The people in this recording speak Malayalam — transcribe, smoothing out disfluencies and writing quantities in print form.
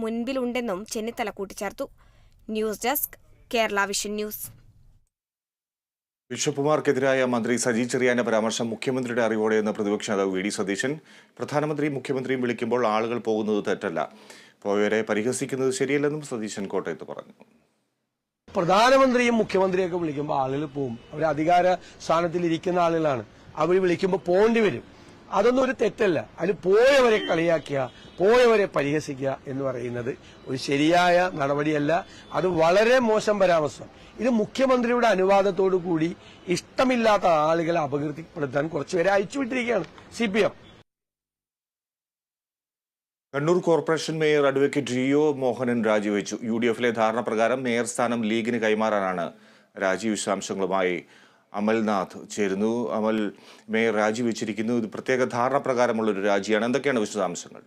മുൻപിലുണ്ടെന്നും ചെന്നിത്തല കൂട്ടിച്ചേർത്തു. News desk Kerala vision news. ബിഷപ്പുമാർക്കെതിരായ മന്ത്രി സജി ചെറിയാന്റെ പരാമർശം മുഖ്യമന്ത്രിയുടെ അറിവോടെയെന്ന് പ്രതിപക്ഷ നേതാവ് വി ഡി സതീശൻ. പ്രധാനമന്ത്രിയും മുഖ്യമന്ത്രിയും വിളിക്കുമ്പോൾ ആളുകൾ പോകുന്നത് തെറ്റല്ല, പോയവരെ പരിഹസിക്കുന്നത് ശരിയല്ലെന്നും സതീശൻ കോട്ടയത്ത് പറഞ്ഞു. പ്രധാനമന്ത്രിയും മുഖ്യമന്ത്രിയൊക്കെ വിളിക്കുമ്പോൾ ആളുകൾ പോകും. അവർ അധികാര സ്ഥാനത്തിൽ ഇരിക്കുന്ന ആളുകളാണ്. അവർ വിളിക്കുമ്പോൾ പോകേണ്ടി വരും. അതൊന്നും ഒരു തെറ്റല്ല. അതിൽ പോയവരെ കളിയാക്കുക, പോയവരെ പരിഹസിക്കുക എന്ന് പറയുന്നത് ഒരു ശരിയായ നടപടിയല്ല. അത് വളരെ മോശം പരാമർശം. ഇത് മുഖ്യമന്ത്രിയുടെ അനുവാദത്തോടു കൂടി ഇഷ്ടമില്ലാത്ത ആളുകളെ അപകീർത്തിപ്പെടുത്താൻ കുറച്ചുപേരെ അയച്ചുവിട്ടിരിക്കുകയാണ് CPM. Kannur corporation mayor advocate Jio Mohanan രാജിവെച്ചു. UDF-ലെ ധാരണ പ്രകാരം മേയർ സ്ഥാനം ലീഗിന് കൈമാറാനാണ് രാജി. വിശദാംശങ്ങളുമായി അമൽനാഥ് ചേരുന്നു. അമൽ, മേയർ രാജിവെച്ചിരിക്കുന്നു. ഇത് പ്രത്യേക ധാരണ പ്രകാരമുള്ളൊരു രാജിയാണ്. എന്തൊക്കെയാണ് വിശദാംശങ്ങൾ?